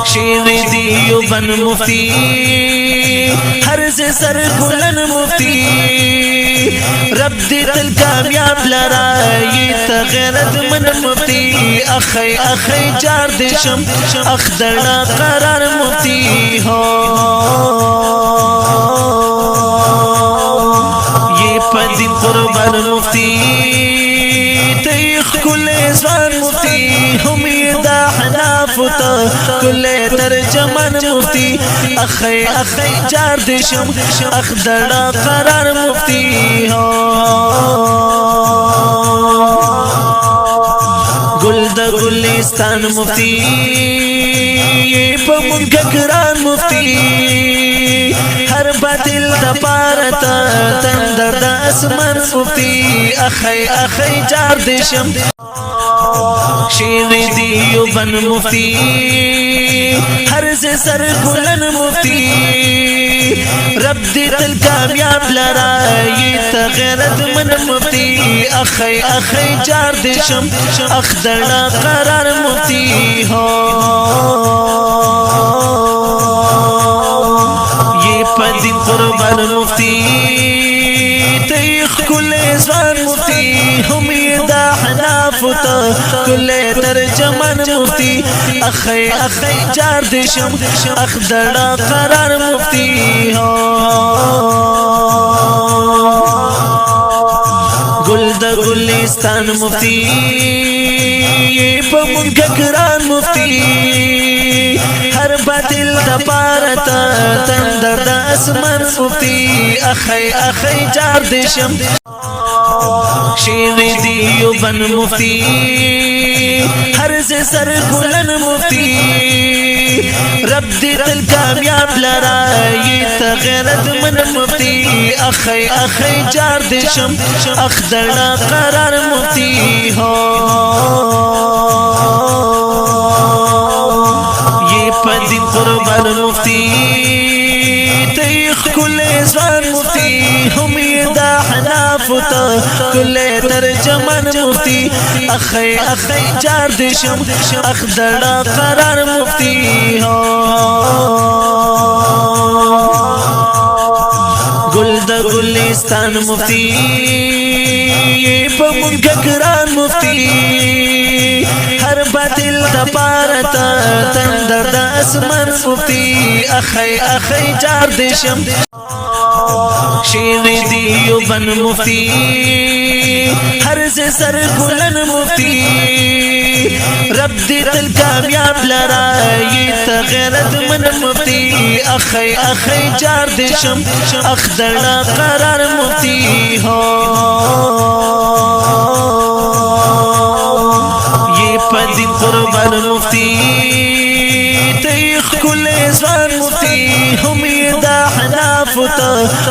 شیر دیوبند مفتی ہر سے سر بلند مفتی رب دی تل کامیاب لرائی تغیرت من مفتی اخی اخی جار دشم اخدرنا قرار مفتی ہو یہ پدی قربان مفتی تیخ کل ازوان مفتی ہم یہ دا حنافتا کل ترجمان مفتی اخی اخی جار دشم اخدرنا قرار مفتی ہو گل دا گلستان مفتی یہ پمن گگران مفتی ہر باطل دا پارتا تندر دا اسمان مفتی اخی اخی جار دشم شیر دیوبند مفتی ہر سے سر بلند مفتی رب دی تل کامیاب لرائی تغیرت من مفتی اخی اخی جار دشم اخدرنا قرار مفتی ہو یہ پدی قربان مفتی تیخ کل ازوان مفتی ہم یہ دا حنافتا کل ترجمان مفتی اخی اخی جار دشم اخدرنا قرار مفتی ہو گل دا گلستان مفتی یہ پمن گگران مفتی ہر باطل دا پارتا تندر دا اسمان مفتی اخی اخی جار دشم شیر دیوبند مفتی ہر سے سر بلند مفتی رب دی تل کامیاب لرائی تغیرت من مفتی اخی اخی جار دشم اخدرنا قرار مفتی ہو یہ پدی قربان مفتی تیخ کل ازوان مفتی ہم یہ دا حنافتا کل ترجمان مفتی اخی اخی جار دشم اخدرنا قرار مفتی ہو گل دا گلستان مفتی یہ پمن گگران مفتی ہر باطل دا پارتا تندر دا اسمان مفتی اخی اخی جار دشم شیر دیوبند مفتی ہر سے سر بلند مفتی رب دی تل کامیاب لرائی تغیرت من مفتی اخی اخی جار دشم اخدرنا قرار مفتی ہو یہ پدی قربان مفتی تیخ کل ازوان مفتی ہم یہ دا حنافتا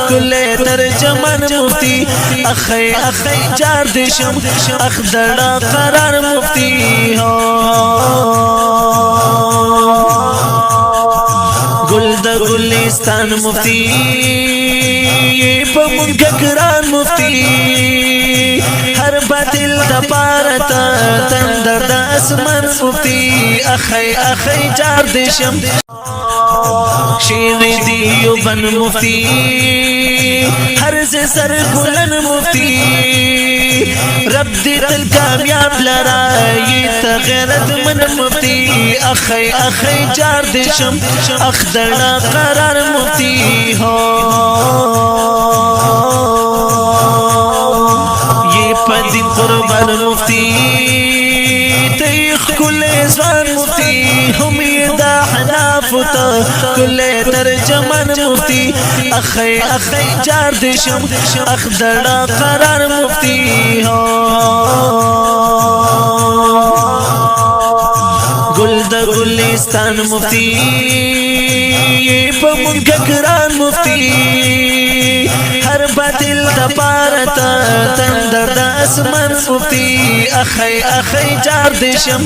کل ترجمان مفتی اخی اخی جار دشم اخدرنا قرار مفتی ہو گل دا گلستان مفتی یہ پمن گگران مفتی ہر باطل دا پارتا تندر دا اسمان مفتی اخی اخی جار دشم شیر دیوبند مفتی ہر سے سر بلند مفتی رب دی تل کامیاب لرائی تغیرت من مفتی اخی اخی جار دشم اخدرنا قرار مفتی ہو یہ پدی قربان مفتی تیخ کل ازوان مفتی ہم یہ دا حنافتا کل ترجمان مفتی اخی اخی جار دشم اخدرنا قرار مفتی ہو گل دا گلستان مفتی یہ پمن گگران مفتی ہر باطل دا پارتا تندر دا اسمان مفتی اخی اخی جار دشم